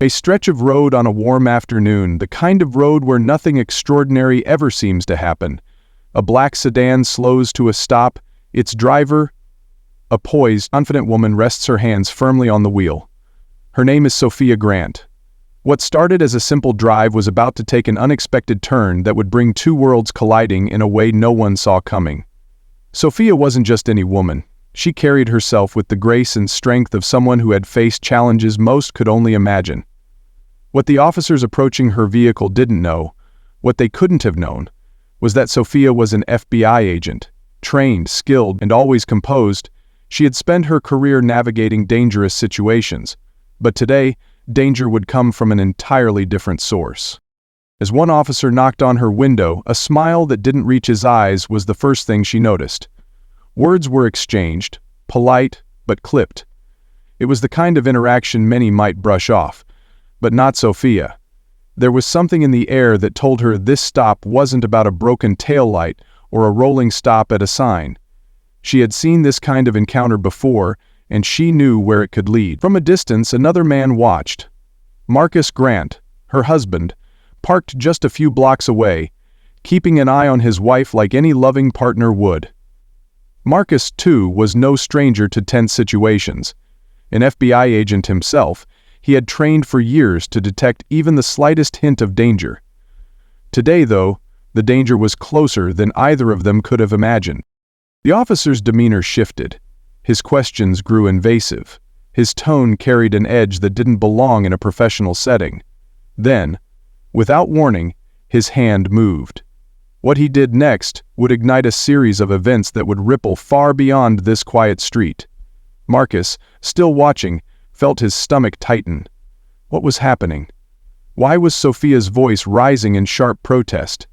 A stretch of road on a warm afternoon, the kind of road where nothing extraordinary ever seems to happen. A black sedan slows to a stop, its driver, a poised, confident woman, rests her hands firmly on the wheel. Her name is Sophia Grant. What started as a simple drive was about to take an unexpected turn that would bring two worlds colliding in a way no one saw coming. Sophia wasn't just any woman. She carried herself with the grace and strength of someone who had faced challenges most could only imagine. What the officers approaching her vehicle didn't know, what they couldn't have known, was that Sophia was an FBI agent, trained, skilled, and always composed. She had spent her career navigating dangerous situations, but today, danger would come from an entirely different source. As one officer knocked on her window, a smile that didn't reach his eyes was the first thing she noticed. Words were exchanged, polite but clipped. It was the kind of interaction many might brush off, but not Sophia. There was something in the air that told her this stop wasn't about a broken taillight or a rolling stop at a sign. She had seen this kind of encounter before, and she knew where it could lead. From a distance, another man watched. Marcus Grant, her husband, parked just a few blocks away, keeping an eye on his wife like any loving partner would. Marcus, too, was no stranger to tense situations. An FBI agent himself, he had trained for years to detect even the slightest hint of danger. Today, though, the danger was closer than either of them could have imagined. The officer's demeanor shifted. His questions grew invasive. His tone carried an edge that didn't belong in a professional setting. Then, without warning, his hand moved. What he did next would ignite a series of events that would ripple far beyond this quiet street. Marcus, still watching, felt his stomach tighten. What was happening? Why was Sophia's voice rising in sharp protest?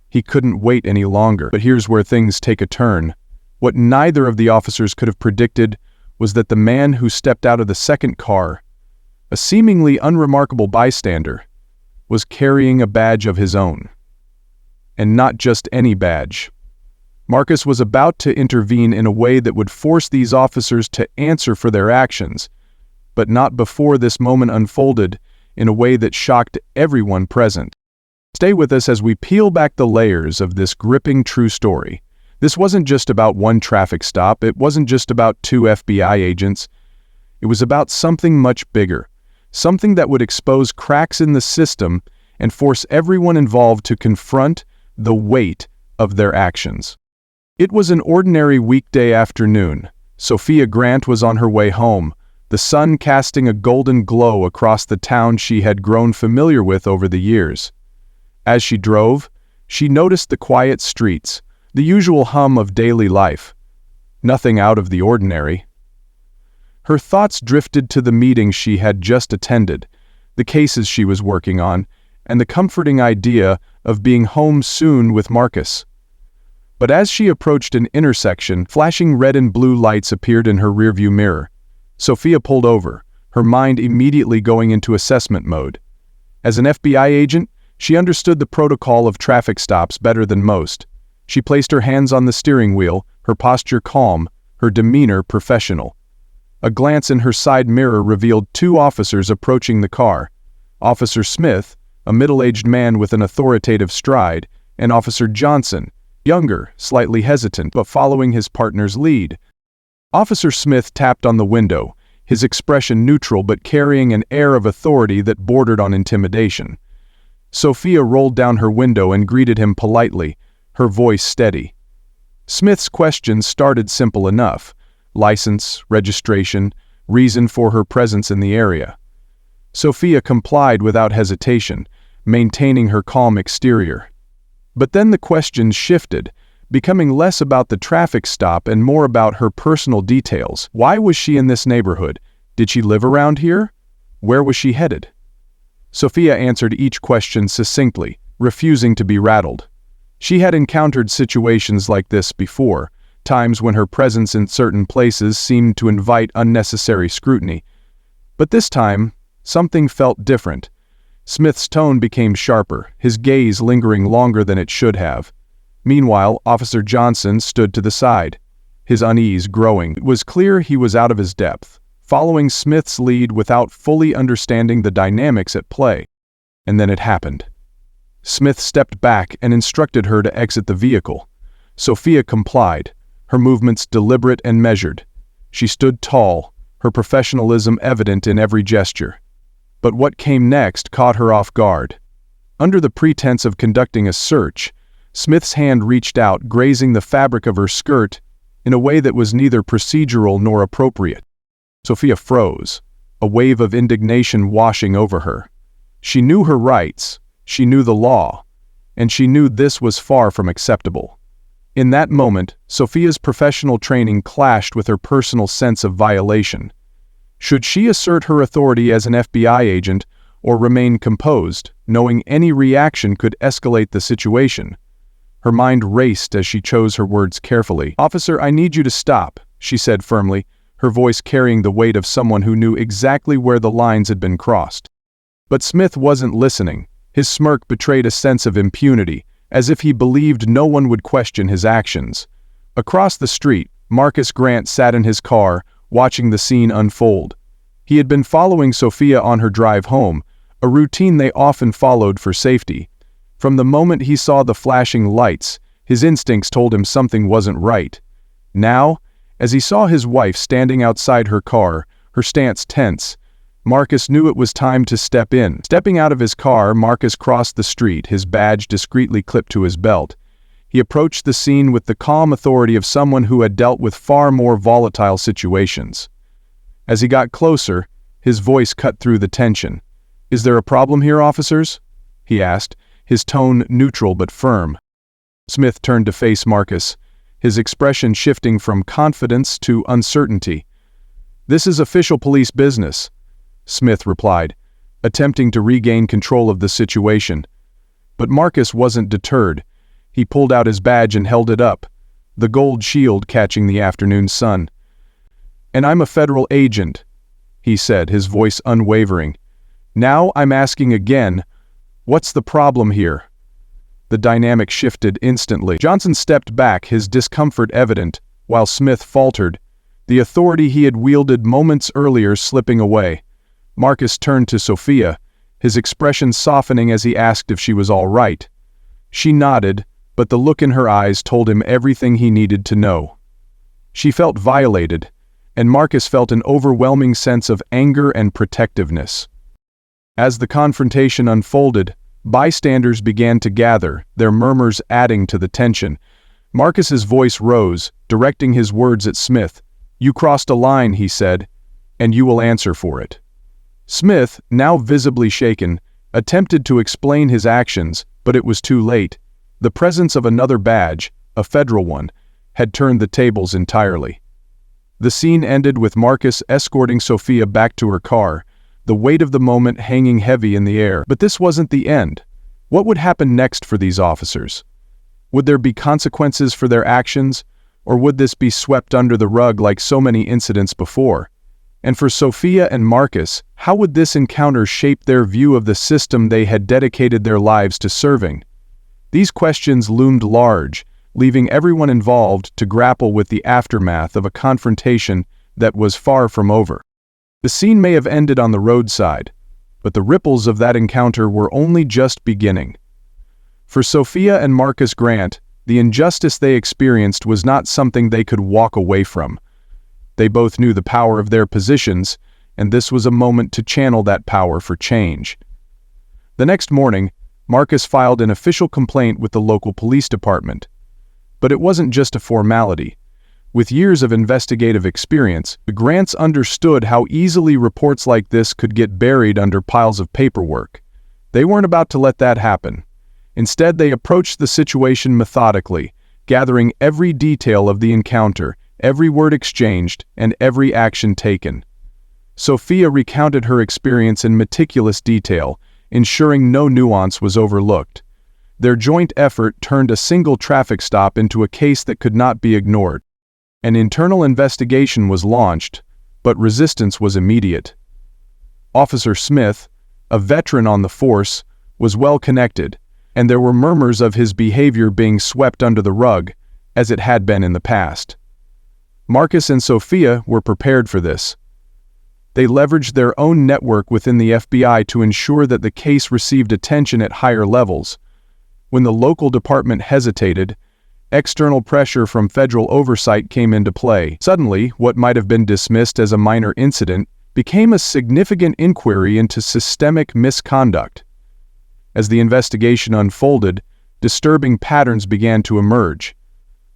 He couldn't wait any longer. But here's where things take a turn. What neither of the officers could have predicted was that the man who stepped out of the second car, a seemingly unremarkable bystander, was carrying a badge of his own. And not just any badge. Marcus was about to intervene in a way that would force these officers to answer for their actions, but not before this moment unfolded in a way that shocked everyone present. Stay with us as we peel back the layers of this gripping true story. This wasn't just about one traffic stop, it wasn't just about two FBI agents. It was about something much bigger, something that would expose cracks in the system and force everyone involved to confront the weight of their actions. It was an ordinary weekday afternoon. Sophia Grant was on her way home, the sun casting a golden glow across the town she had grown familiar with over the years. As she drove, she noticed the quiet streets, the usual hum of daily life. Nothing out of the ordinary. Her thoughts drifted to the meeting she had just attended, the cases she was working on, and the comforting idea of being home soon with Marcus. But as she approached an intersection, flashing red and blue lights appeared in her rearview mirror. Sophia pulled over, her mind immediately going into assessment mode. As an FBI agent, she understood the protocol of traffic stops better than most. She placed her hands on the steering wheel, her posture calm, her demeanor professional. A glance in her side mirror revealed two officers approaching the car. Officer Smith, a middle-aged man with an authoritative stride, and Officer Johnson, younger, slightly hesitant, but following his partner's lead. Officer Smith tapped on the window, his expression neutral but carrying an air of authority that bordered on intimidation. Sophia rolled down her window and greeted him politely, her voice steady. Smith's questions started simple enough: license, registration, reason for her presence in the area. Sophia complied without hesitation, maintaining her calm exterior. But then the questions shifted, becoming less about the traffic stop and more about her personal details. Why was she in this neighborhood? Did she live around here? Where was she headed? Sophia answered each question succinctly, refusing to be rattled. She had encountered situations like this before, times when her presence in certain places seemed to invite unnecessary scrutiny. But this time, something felt different. Smith's tone became sharper, his gaze lingering longer than it should have. Meanwhile, Officer Johnson stood to the side, his unease growing. It was clear he was out of his depth, following Smith's lead without fully understanding the dynamics at play. And then it happened. Smith stepped back and instructed her to exit the vehicle. Sophia complied, her movements deliberate and measured. She stood tall, her professionalism evident in every gesture. But what came next caught her off guard. Under the pretense of conducting a search, Smith's hand reached out, grazing the fabric of her skirt in a way that was neither procedural nor appropriate. Sophia froze, a wave of indignation washing over her. She knew her rights, she knew the law, and she knew this was far from acceptable. In that moment, Sophia's professional training clashed with her personal sense of violation. Should she assert her authority as an FBI agent or remain composed, knowing any reaction could escalate the situation? Her mind raced as she chose her words carefully. "Officer, I need you to stop," she said firmly, her voice carrying the weight of someone who knew exactly where the lines had been crossed. But Smith wasn't listening. His smirk betrayed a sense of impunity, as if he believed no one would question his actions. Across the street, Marcus Grant sat in his car, watching the scene unfold. He had been following Sophia on her drive home, a routine they often followed for safety. From the moment he saw the flashing lights, his instincts told him something wasn't right. Now, as he saw his wife standing outside her car, her stance tense, Marcus knew it was time to step in. Stepping out of his car, Marcus crossed the street, his badge discreetly clipped to his belt. He approached the scene with the calm authority of someone who had dealt with far more volatile situations. As he got closer, his voice cut through the tension. "Is there a problem here, officers?" he asked, his tone neutral but firm. Smith turned to face Marcus, his expression shifting from confidence to uncertainty. "This is official police business," Smith replied, attempting to regain control of the situation. But Marcus wasn't deterred. He pulled out his badge and held it up, the gold shield catching the afternoon sun. "And I'm a federal agent," he said, his voice unwavering. "Now I'm asking again, what's the problem here?" The dynamic shifted instantly. Johnson stepped back, his discomfort evident, while Smith faltered, the authority he had wielded moments earlier slipping away. Marcus turned to Sophia, his expression softening as he asked if she was all right. She nodded, but the look in her eyes told him everything he needed to know. She felt violated, and Marcus felt an overwhelming sense of anger and protectiveness. As the confrontation unfolded, bystanders began to gather, their murmurs adding to the tension. Marcus's voice rose, directing his words at Smith. "You crossed a line," he said, "and you will answer for it." Smith, now visibly shaken, attempted to explain his actions, but it was too late. The presence of another badge, a federal one, had turned the tables entirely. The scene ended with Marcus escorting Sophia back to her car, the weight of the moment hanging heavy in the air. But this wasn't the end. What would happen next for these officers? Would there be consequences for their actions, or would this be swept under the rug like so many incidents before? And for Sophia and Marcus, how would this encounter shape their view of the system they had dedicated their lives to serving? These questions loomed large, leaving everyone involved to grapple with the aftermath of a confrontation that was far from over. The scene may have ended on the roadside, but the ripples of that encounter were only just beginning. For Sophia and Marcus Grant, the injustice they experienced was not something they could walk away from. They both knew the power of their positions, and this was a moment to channel that power for change. The next morning, Marcus filed an official complaint with the local police department. But it wasn't just a formality. With years of investigative experience, the Grants understood how easily reports like this could get buried under piles of paperwork. They weren't about to let that happen. Instead, they approached the situation methodically, gathering every detail of the encounter, every word exchanged, and every action taken. Sophia recounted her experience in meticulous detail, ensuring no nuance was overlooked. Their joint effort turned a single traffic stop into a case that could not be ignored. An internal investigation was launched, but resistance was immediate. Officer Smith, a veteran on the force, was well connected, and there were murmurs of his behavior being swept under the rug, as it had been in the past. Marcus and Sophia were prepared for this. They leveraged their own network within the FBI to ensure that the case received attention at higher levels. When the local department hesitated, external pressure from federal oversight came into play. Suddenly, what might have been dismissed as a minor incident became a significant inquiry into systemic misconduct. As the investigation unfolded, disturbing patterns began to emerge.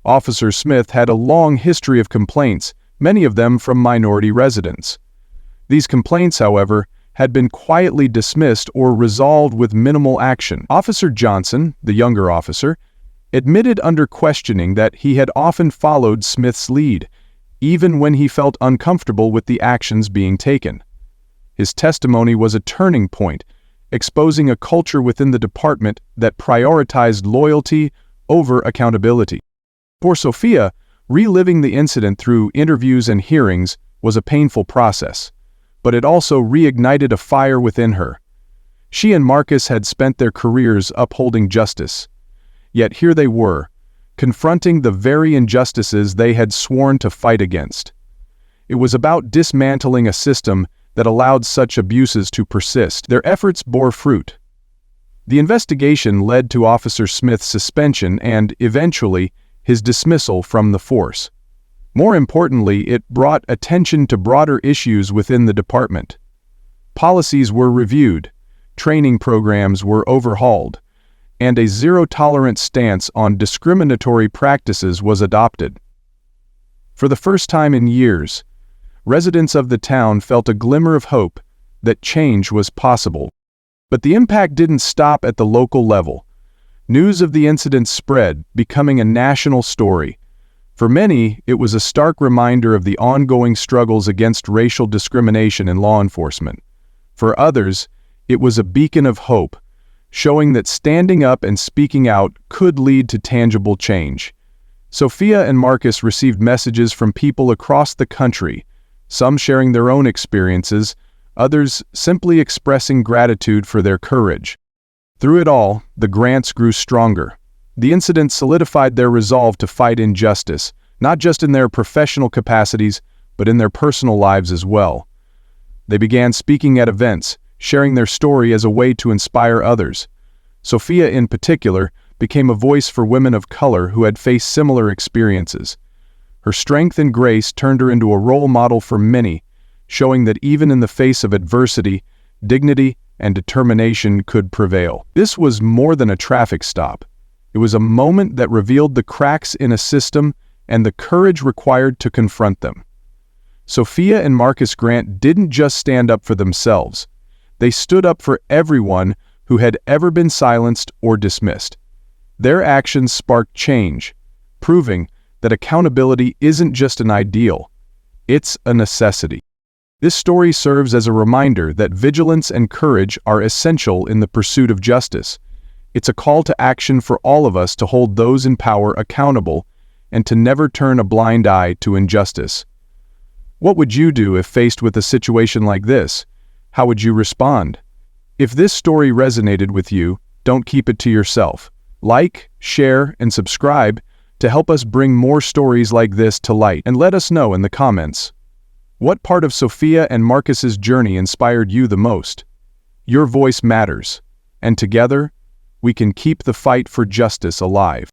Officer Smith had a long history of complaints, many of them from minority residents. These complaints, however, had been quietly dismissed or resolved with minimal action. Officer Johnson, the younger officer, admitted under questioning that he had often followed Smith's lead, even when he felt uncomfortable with the actions being taken. His testimony was a turning point, exposing a culture within the department that prioritized loyalty over accountability. For Sophia, reliving the incident through interviews and hearings was a painful process, but it also reignited a fire within her. She and Marcus had spent their careers upholding justice, yet here they were, confronting the very injustices they had sworn to fight against. It was about dismantling a system that allowed such abuses to persist. Their efforts bore fruit. The investigation led to Officer Smith's suspension and, eventually, his dismissal from the force. More importantly, it brought attention to broader issues within the department. Policies were reviewed, training programs were overhauled, and a zero-tolerance stance on discriminatory practices was adopted. For the first time in years, residents of the town felt a glimmer of hope that change was possible. But the impact didn't stop at the local level. News of the incident spread, becoming a national story. For many, it was a stark reminder of the ongoing struggles against racial discrimination in law enforcement. For others, it was a beacon of hope, showing that standing up and speaking out could lead to tangible change. Sophia and Marcus received messages from people across the country, some sharing their own experiences, others simply expressing gratitude for their courage. Through it all, the Grants grew stronger. The incident solidified their resolve to fight injustice, not just in their professional capacities, but in their personal lives as well. They began speaking at events, sharing their story as a way to inspire others. Sophia, in particular, became a voice for women of color who had faced similar experiences. Her strength and grace turned her into a role model for many, showing that even in the face of adversity, dignity and determination could prevail. This was more than a traffic stop. It was a moment that revealed the cracks in a system and the courage required to confront them. Sophia and Marcus Grant didn't just stand up for themselves. They stood up for everyone who had ever been silenced or dismissed. Their actions sparked change, proving that accountability isn't just an ideal, it's a necessity. This story serves as a reminder that vigilance and courage are essential in the pursuit of justice. It's a call to action for all of us to hold those in power accountable and to never turn a blind eye to injustice. What would you do if faced with a situation like this? How would you respond? If this story resonated with you, don't keep it to yourself. Like, share, and subscribe to help us bring more stories like this to light, and let us know in the comments. What part of Sophia and Marcus's journey inspired you the most? Your voice matters, and together, we can keep the fight for justice alive.